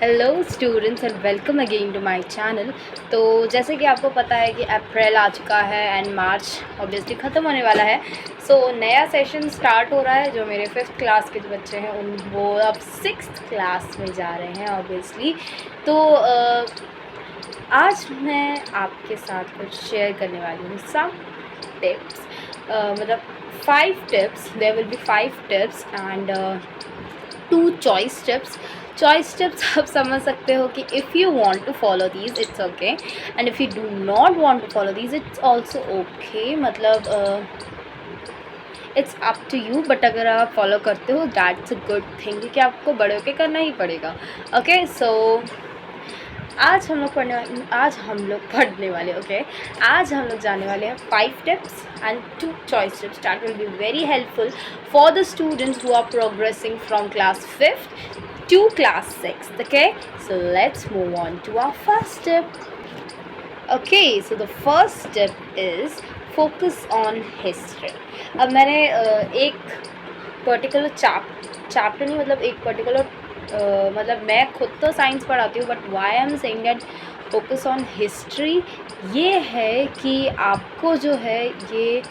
Hello students and welcome again to my channel. तो जैसे कि आपको पता है कि अप्रैल आ चुका है एंड मार्च ऑब्वियसली ख़त्म होने वाला है। नया सेशन स्टार्ट हो रहा है। जो मेरे 5th क्लास के जो बच्चे हैं वो अब 6th क्लास में जा रहे हैं ऑब्वियसली। आज मैं आपके साथ कुछ शेयर करने वाली हूँ सम टिप्स, मतलब 5 tips. There will be 5 tips and 2 choice tips आप समझ सकते हो कि if you want to follow these it's okay and if you do not want to follow these it's also okay. मतलब it's up to you, but अगर आप follow करते हो दैट्स अ गुड थिंग, क्योंकि आपको बड़े होके करना ही पड़ेगा। ओके आज हम लोग पढ़ने वाले आज हम लोग जाने वाले हैं 5 tips and 2 choice tips that will be very helpful for the students who are progressing from class 5th to class 6th. Okay, so let's move on to our first tip. Okay, so the first tip is focus on history. अब मैंने एक particular chapter नहीं, मतलब एक particular मतलब मैं खुद तो साइंस पढ़ाती हूँ, but why I am saying that focus on history ये है कि आपको जो है ये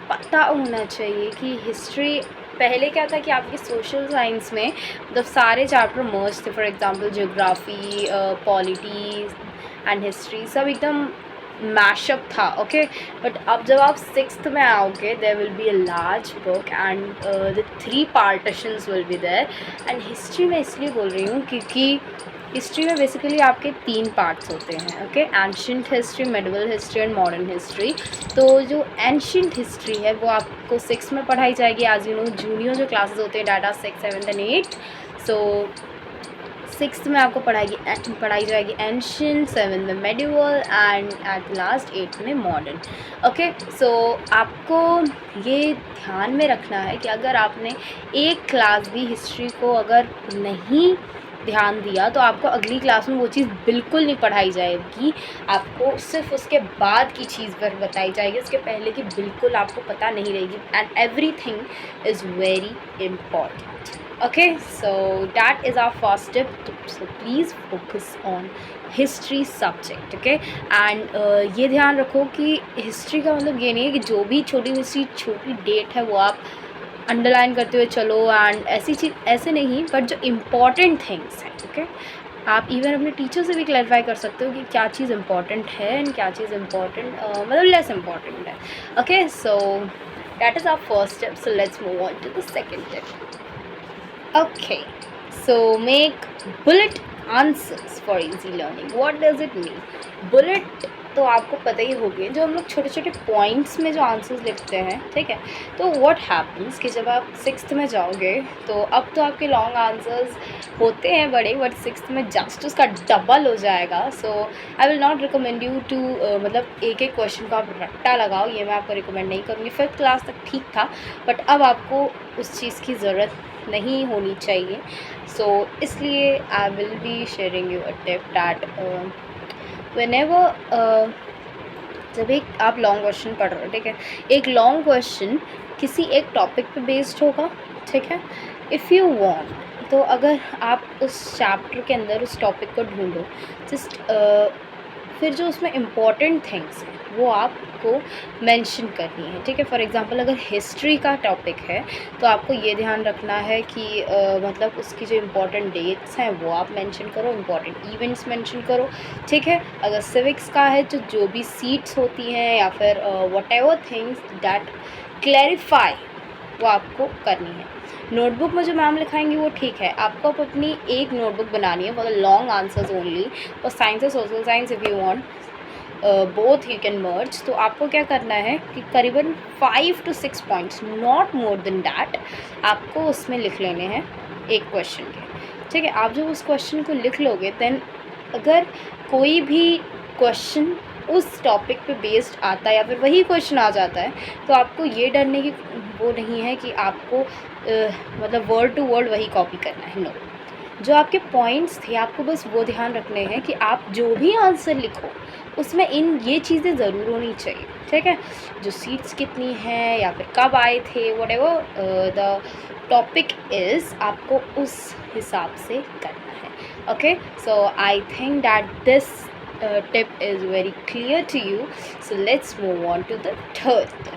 पता होना चाहिए कि हिस्ट्री पहले क्या था कि आपके सोशल साइंस में मतलब सारे चैप्टर मर्ज थे। For example geography, polity and history सब एकदम मैशअप था। ओके, बट अब जब आप 6th में आओगे there will be a large book and the 3 partitions will be there. And history मैं इसलिए बोल रही हूँ क्योंकि हिस्ट्री में बेसिकली आपके 3 पार्ट्स होते हैं। Okay, ancient history, medieval history and modern history. तो जो एंशिएंट हिस्ट्री है वो आपको 6 में पढ़ाई जाएगी। एज यू नो जूनियर जो क्लासेस होते हैं डाटा 6, 7 एंड 8। सो 6th में आपको पढ़ाई जाएगी एंशिएंट, 7th में medieval and at last 8th में मॉडर्न। ओके, सो आपको ये ध्यान में रखना है कि अगर आपने एक क्लास भी हिस्ट्री को अगर नहीं ध्यान दिया तो आपको अगली क्लास में वो चीज़ बिल्कुल नहीं पढ़ाई जाएगी। आपको सिर्फ उसके बाद की चीज़ पर बताई जाएगी, उसके पहले की बिल्कुल आपको पता नहीं रहेगी। And everything is very important. Okay, so that is our first tip. So please focus on history subject. Okay, and ये ध्यान रखो कि हिस्ट्री का मतलब ये नहीं है कि जो भी छोटी डेट है वो आप अंडरलाइन करते हुए चलो एंड ऐसी चीज़ ऐसे नहीं, बट जो इम्पॉर्टेंट थिंग्स हैं। ओके, आप इवन अपने टीचर से भी क्लैरिफाई कर सकते हो कि क्या चीज़ इम्पॉर्टेंट है एंड क्या चीज़ इम्पॉर्टेंट मतलब लेस इम्पॉर्टेंट है। Okay, so that is our first tip. So let's move on to the second tip. Okay, so make bullet answers for easy learning. What does it mean? Bullet तो आपको पता ही होगी, जो हम लोग छोटे छोटे पॉइंट्स में जो आंसर्स लिखते हैं, ठीक है। तो व्हाट हैपन्स कि जब आप 6th में जाओगे तो अब तो आपके लॉन्ग आंसर्स होते हैं बड़े, बट 6th में जस्ट उसका डबल हो जाएगा। So I will not recommend you to मतलब एक एक क्वेश्चन को आप रट्टा लगाओ, ये मैं आपको रिकमेंड नहीं करूँगी। 5th क्लास तक ठीक था, बट अब आपको उस चीज़ की ज़रूरत नहीं होनी चाहिए। इसलिए I will be sharing you a tip that whenever जब एक आप लॉन्ग क्वेश्चन पढ़ रहे हो, ठीक है, एक लॉन्ग क्वेश्चन किसी एक टॉपिक पे बेस्ड होगा, ठीक है। इफ़ यू वांट तो अगर आप उस चैप्टर के अंदर उस टॉपिक को ढूंढो, जस्ट फिर जो उसमें इम्पॉर्टेंट थिंग्स हैं वो आपको मेंशन करनी है, ठीक है। फॉर एग्जांपल अगर हिस्ट्री का टॉपिक है तो आपको ये ध्यान रखना है कि मतलब उसकी जो इम्पॉर्टेंट डेट्स हैं वो आप मेंशन करो, इम्पॉर्टेंट इवेंट्स मेंशन करो, ठीक है। अगर सिविक्स का है तो जो भी सीट्स होती हैं या फिर व्हाटएवर थिंग्स दैट क्लैरिफाई वो आपको करनी है। नोटबुक में जो मैम लिखाएंगी वो ठीक है, आपको अपनी एक नोटबुक बनानी है for the long answers only. और साइंस और social science if you want both you can merge. तो आपको क्या करना है कि करीबन 5 to 6 points, not more than that, आपको उसमें लिख लेने हैं एक क्वेश्चन के, ठीक है। आप जब उस क्वेश्चन को लिख लोगे देन अगर कोई भी क्वेश्चन उस टॉपिक पे बेस्ड आता है या फिर वही क्वेश्चन आ जाता है तो आपको ये डरने की वो नहीं है कि आपको मतलब वर्ड टू वर्ड वही कॉपी करना है। नो, जो आपके पॉइंट्स थे आपको बस वो ध्यान रखने हैं कि आप जो भी आंसर लिखो उसमें इन ये चीज़ें ज़रूर होनी चाहिए, ठीक है। जो सीट्स कितनी हैं या फिर कब आए थे, व्हाटएवर द टॉपिक इज़, आपको उस हिसाब से करना है। Okay, so I think that this tip is very clear to you. So let's move on to the third tip.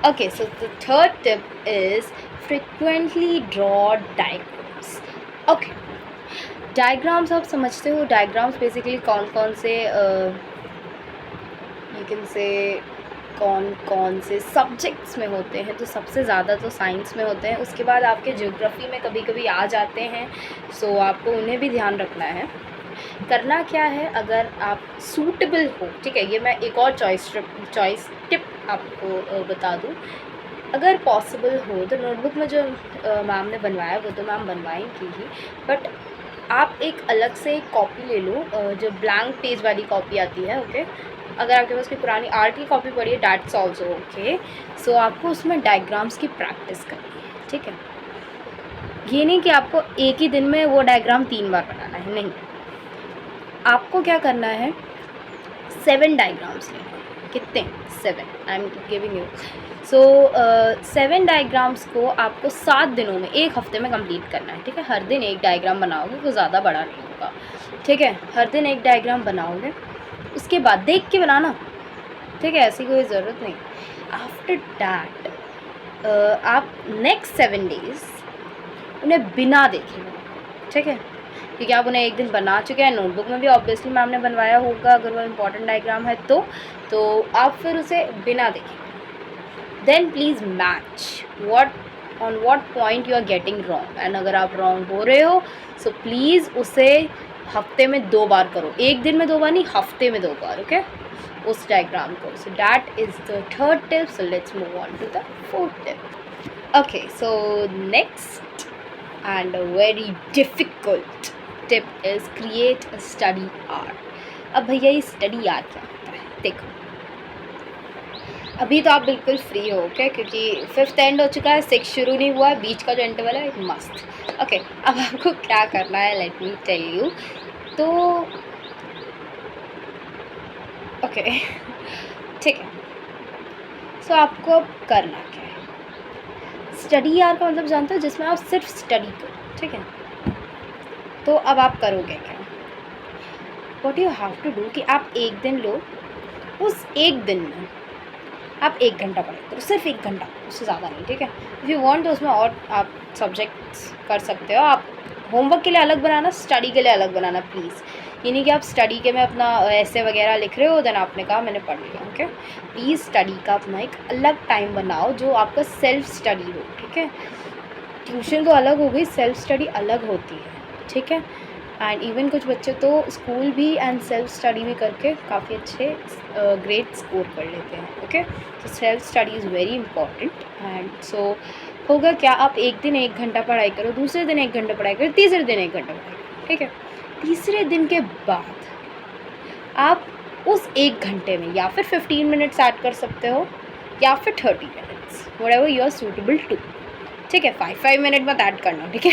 Okay, so the third tip is frequently draw diagrams. Okay, diagrams आप समझते हो, diagrams basically कौन कौन से you can say कौन कौन से subjects में होते हैं? तो सबसे ज़्यादा तो साइंस में होते हैं, उसके बाद आपके ज्योग्राफी में कभी कभी आ जाते हैं, सो आपको उन्हें भी ध्यान रखना है। करना क्या है, अगर आप सूटेबल हो, ठीक है, ये मैं एक और चॉइस टिप आपको बता दूँ। अगर पॉसिबल हो तो नोटबुक में जो मैम ने बनवाया वो तो मैम बनवाएंगी ही, बट आप एक अलग से एक कॉपी ले लो, जो ब्लैंक पेज वाली कॉपी आती है। ओके, अगर आपके पास कोई पुरानी आर्ट की कॉपी पड़ी है, डैट्स ऑल्सो ओके। सो आपको उसमें डायग्राम्स की प्रैक्टिस करनी है, ठीक है। ये नहीं कि आपको एक ही दिन में वो डायग्राम 3 बार बनाना है, नहीं, आपको क्या करना है, 7 डायग्राम्स लेना है। कितने? 7, I am giving you. So 7 diagrams को आपको 7 दिनों में, 1 हफ्ते में कंप्लीट करना है, ठीक है। हर दिन एक डायग्राम बनाओगे, कोई ज़्यादा बड़ा नहीं होगा, ठीक है। हर दिन एक डायग्राम बनाओगे, उसके बाद देख के बनाना, ठीक है, ऐसी कोई ज़रूरत नहीं। आफ्टर डैट आप नेक्स्ट 7 डेज़ उन्हें बिना देखे बनाओ, ठीक है, क्योंकि आप उन्हें एक दिन बना चुके हैं। नोटबुक में भी ऑब्वियसली मैम ने बनवाया होगा, अगर वो इम्पॉर्टेंट डायग्राम है तो आप फिर उसे बिना देखे, then please match on what point you are getting wrong, and अगर आप रॉन्ग हो रहे हो सो प्लीज़ उसे हफ्ते में 2 बार करो, एक दिन में 2 बार नहीं, हफ्ते में 2 बार, ओके, उस डायग्राम को। So that is the third tip. So let's move on to the fourth tip. Okay, so next and very difficult tip is create a study art. अब भैया ये स्टडी आर्ट क्या होता है? देखो, अभी तो आप बिल्कुल फ्री हो, ओके, क्योंकि 5th एंड हो चुका है, 6 शुरू नहीं हुआ है, बीच का जो इंटरवल है मस्त। ओके, अब आपको क्या करना है, लेट मी टेल यू। तो ओके ठीक है, सो आपको अब करना क्या है, स्टडी आर का मतलब जानते हो, जिसमें आप सिर्फ स्टडी करो, ठीक है। तो अब आप करोगे क्या, what you have to do कि आप एक दिन लो, उस एक दिन में आप 1 घंटा पढ़ाई करो, सिर्फ 1 घंटा, उससे ज़्यादा नहीं, ठीक है। इफ़ यू वांट तो उसमें और आप सब्जेक्ट्स कर सकते हो, आप होमवर्क के लिए अलग बनाना, स्टडी के लिए अलग बनाना प्लीज़। ये नहीं कि आप स्टडी के में अपना ऐसे वगैरह लिख रहे हो, देन आपने कहा मैंने पढ़ लिया, ओके। प्लीज़ स्टडी का अपना एक अलग टाइम बनाओ जो आपका सेल्फ स्टडी हो, ठीक है। ट्यूशन तो अलग हो गई, सेल्फ स्टडी अलग होती है, ठीक है। एंड इवन कुछ बच्चे तो स्कूल भी एंड सेल्फ स्टडी भी करके काफ़ी अच्छे ग्रेड स्कोर कर लेते हैं, ओके। तो self study is very important. And so होगा क्या, आप एक दिन 1 घंटा पढ़ाई करो, दूसरे दिन 1 घंटा पढ़ाई करो, तीसरे दिन 1 घंटा पढ़ाई करो, ठीक है। तीसरे दिन के बाद आप उस 1 घंटे में या फिर 15 मिनट्स ऐड कर सकते हो, या फिर 30 minutes, whatever you are suitable to, ठीक है। 5 मिनट मत ऐड करना, ठीक है।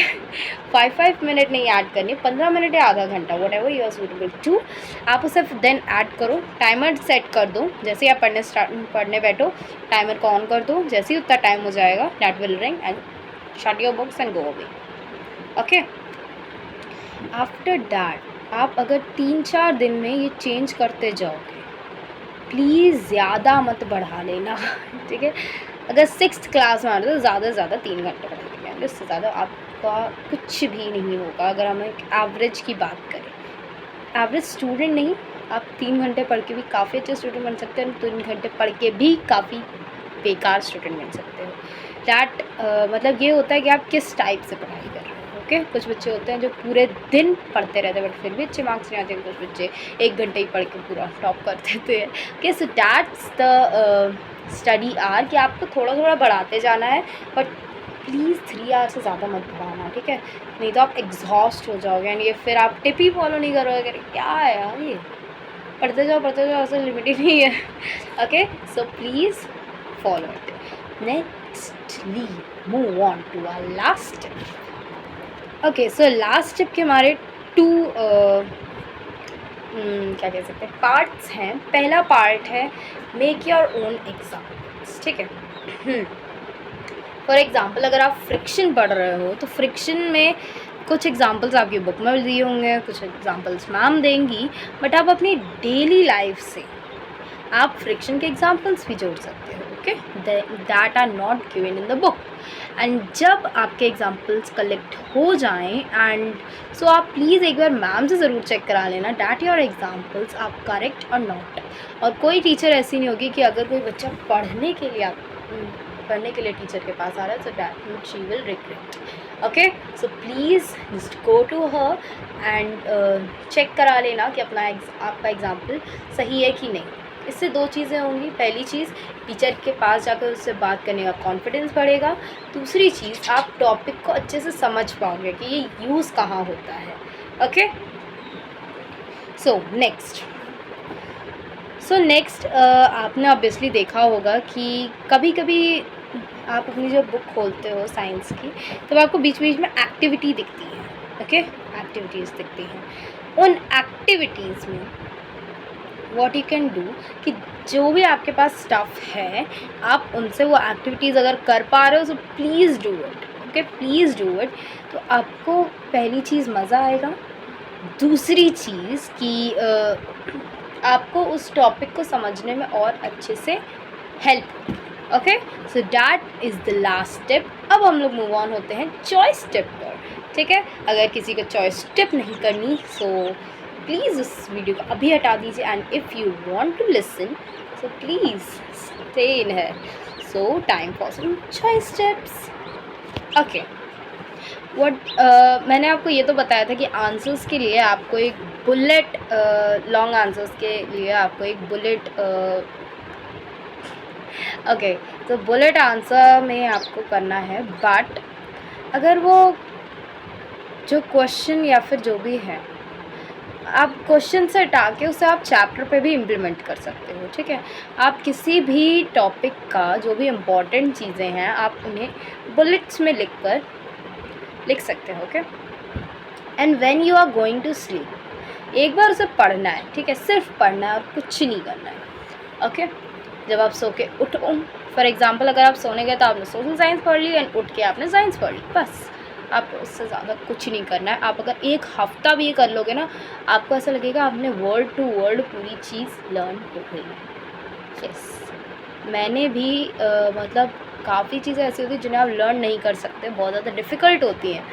5 मिनट नहीं ऐड करनी, 15 मिनट या आधा घंटा, whatever you are suitable to, आप उसे देन ऐड करो। टाइमर सेट कर दो, जैसे ही आप पढ़ने बैठो टाइमर को ऑन कर दो, जैसे ही उतना टाइम हो जाएगा that will ring and shut your books and go away, okay. After that आप अगर 3-4 दिन में ये चेंज करते जाओगे, प्लीज़ ज़्यादा मत बढ़ा लेना, ठीक है। अगर 6th क्लास में आ रहे हो तो ज़्यादा से ज़्यादा 3 घंटे पढ़ाई करेंगे, उससे ज़्यादा आपका कुछ भी नहीं होगा। अगर हम एक एवरेज की बात करें, एवरेज स्टूडेंट नहीं, आप 3 घंटे पढ़ के भी काफ़ी अच्छे स्टूडेंट बन सकते हैं, 3 घंटे पढ़ के भी काफ़ी बेकार स्टूडेंट बन सकते हो। दैट मतलब ये होता है कि आप किस टाइप से पढ़ाई कर रहे हो, ओके। कुछ बच्चे होते हैं जो पूरे दिन पढ़ते रहते हैं बट फिर भी अच्छे मार्क्स नहीं आते, कुछ बच्चे 1 घंटे ही पढ़ के पूरा टॉप कर देते हैं, okay. So that's the study hour कि आपको थोड़ा थोड़ा बढ़ाते जाना है, बट प्लीज़ 3 आवर से ज़्यादा मत बढ़ाना, ठीक है, नहीं तो आप एग्जॉस्ट हो जाओगे एंड ये फिर आप टिप ही फॉलो नहीं करोगे, क्या है यार ये, पढ़ते जाओ ऐसा लिमिट ही नहीं है, okay. So please follow it. Nextly move on to our last tip. Okay, so last tip के हमारे 2 क्या कह सकते हैं पार्ट्स हैं। पहला पार्ट है मेक योर ओन एग्जाम्पल्स, ठीक है। फॉर एग्ज़ाम्पल अगर आप फ्रिक्शन पढ़ रहे हो तो फ्रिक्शन में कुछ एग्जांपल्स आपकी बुक में दिए होंगे, कुछ एग्जांपल्स मैम देंगी, बट आप अपनी डेली लाइफ से आप फ्रिक्शन के एग्जांपल्स भी जोड़ सकते हो, okay, that are not given in the book. And जब आपके एग्जांपल्स कलेक्ट हो जाएं एंड सो आप प्लीज़ एक बार मैम से ज़रूर चेक करा लेना that your examples are correct और नॉट। और कोई टीचर ऐसी नहीं होगी कि अगर कोई बच्चा पढ़ने के लिए टीचर के पास आ रहा है, so that she will regret, okay. So please just go to her and check करा लेना कि आपका एग्जाम्पल सही है कि नहीं। इससे दो चीज़ें होंगी, पहली चीज़ टीचर के पास जाकर उससे बात करने का कॉन्फिडेंस बढ़ेगा, दूसरी चीज़ आप टॉपिक को अच्छे से समझ पाओगे कि ये यूज़ कहाँ होता है, ओके। सो नेक्स्ट आपने ऑब्वियसली देखा होगा कि कभी कभी आप अपनी जो बुक खोलते हो साइंस की, तो आपको बीच बीच में एक्टिविटी दिखती है, ओके, एक्टिविटीज़ दिखती हैं। उन एक्टिविटीज़ में व्हाट यू कैन डू कि जो भी आपके पास स्टफ़ है आप उनसे वो एक्टिविटीज़ अगर कर पा रहे हो तो please do it, okay, please do it. तो आपको पहली चीज़ मज़ा आएगा, दूसरी चीज़ कि आपको उस टॉपिक को समझने में और अच्छे से help, okay. So that is the last step. अब हम लोग मूव ऑन होते हैं चॉइस स्टेप पर, ठीक है। अगर किसी को चॉइस स्टेप नहीं करनी सो प्लीज़ उस वीडियो को अभी हटा दीजिए, and if you want to listen so please stay in है। So time for some choice steps, okay. मैंने आपको ये तो बताया था कि आंसर्स के लिए आपको एक बुलेट, लॉन्ग आंसर्स के लिए आपको एक बुलेट, ओके, तो बुलेट आंसर में आपको करना है, बट अगर वो जो क्वेश्चन या फिर जो भी है आप क्वेश्चन से हटा के उसे आप चैप्टर पे भी इम्प्लीमेंट कर सकते हो, ठीक है। आप किसी भी टॉपिक का जो भी इम्पॉर्टेंट चीज़ें हैं आप उन्हें बुलेट्स में लिख सकते हो, okay. And when you are going to sleep एक बार उसे पढ़ना है, ठीक है, सिर्फ पढ़ना है और कुछ नहीं करना है, ओके। जब आप सो के उठो, फॉर एग्जांपल अगर आप सोने गए तो आपने सोशल साइंस पढ़ ली एंड उठ के आपने साइंस पढ़ ली, बस आपको उससे ज़्यादा कुछ नहीं करना है। आप अगर एक हफ़्ता भी ये कर लोगे ना आपको ऐसा लगेगा आपने वर्ड टू वर्ड पूरी चीज़ लर्न हो गई। यस, मैंने भी मतलब काफ़ी चीज़ें ऐसी होती हैं जिन्हें आप लर्न नहीं कर सकते, बहुत ज़्यादा डिफ़िकल्ट होती हैं।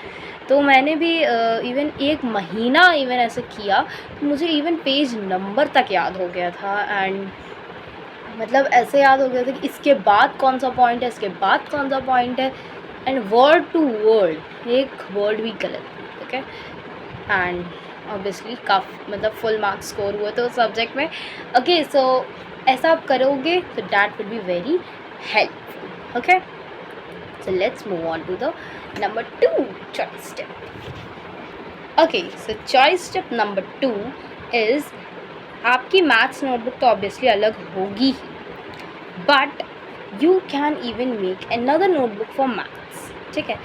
तो मैंने भी इवन एक महीना इवन ऐसे किया तो मुझे इवन पेज नंबर तक याद हो गया था, एंड मतलब ऐसे याद हो गया था कि इसके बाद कौन सा पॉइंट है, इसके बाद कौन सा पॉइंट है, एंड वर्ड टू वर्ड एक वर्ड भी गलत, ओके। एंड ऑब्वियसली काफ़ी मतलब फुल मार्क्स स्कोर हुए थे उस सब्जेक्ट में, ओके। सो ऐसा आप करोगे तो that will be very helpful, okay. So let's move on to the number 2 choice step, okay. So choice step number 2 is आपकी मैथ्स नोटबुक तो ऑब्वियसली अलग होगी ही, but you can even make another notebook for maths, ठीक है।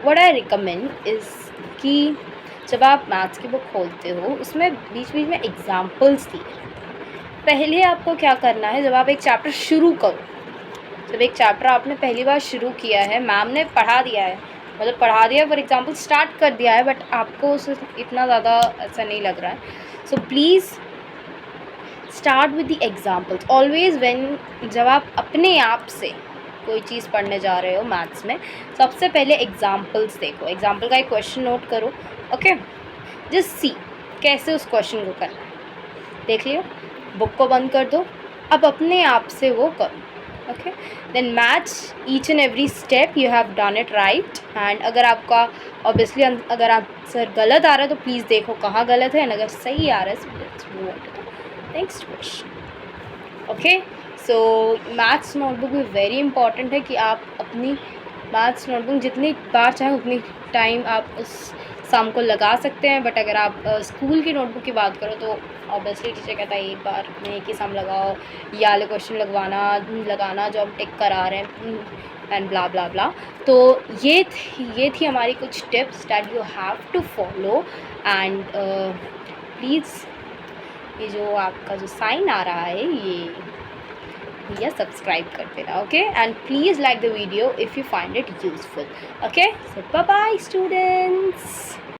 What I recommend is कि जब आप मैथ्स की बुक खोलते हो उसमें बीच बीच में एग्जाम्पल्स दिए रहते हैं। पहले आपको क्या करना है, जब आप एक चैप्टर शुरू करो, जब एक चैप्टर आपने पहली बार शुरू किया है, मैम ने पढ़ा दिया है, मतलब पढ़ा दिया फॉर एग्जाम्पल स्टार्ट कर दिया है, बट आपको उसे इतना ज़्यादा ऐसा नहीं लग रहा है, so please start with the examples always. When जब आप अपने आप से कोई चीज़ पढ़ने जा रहे हो मैथ्स में, सबसे पहले एग्जाम्पल्स देखो, एग्जाम्पल का एक क्वेश्चन नोट करो, ओके। जस्ट सी कैसे उस क्वेश्चन को करना है, देख लियो, बुक को बंद कर दो, अब अपने आप से वो करो, okay. Then match each and every step you have done it right, and अगर आपका ऑब्वियसली अगर आंसर गलत आ रहा है तो प्लीज़ देखो कहाँ गलत है, एंड अगर सही आ रहा है तो let's move on to the next question, okay. So maths notebook भी वेरी इंपॉर्टेंट है कि आप अपनी मैथ्स नोटबुक जितनी बार चाहें उतनी टाइम आप उस सम को लगा सकते हैं, बट अगर आप स्कूल की नोटबुक की बात करो तो ऑब्वियसली टीचर कहता है एक बार में एक ही सम लगाओ, ये वाले क्वेश्चन लगाना जो हम टिक करा रहे हैं एंड ब्ला ब्ला ब्ला। तो ये थी हमारी कुछ tips that you have to follow, and please ये जो आपका जो साइन आ रहा है ये भैया सब्सक्राइब कर देना, okay, and please like the video if you find it useful, okay, so bye bye students.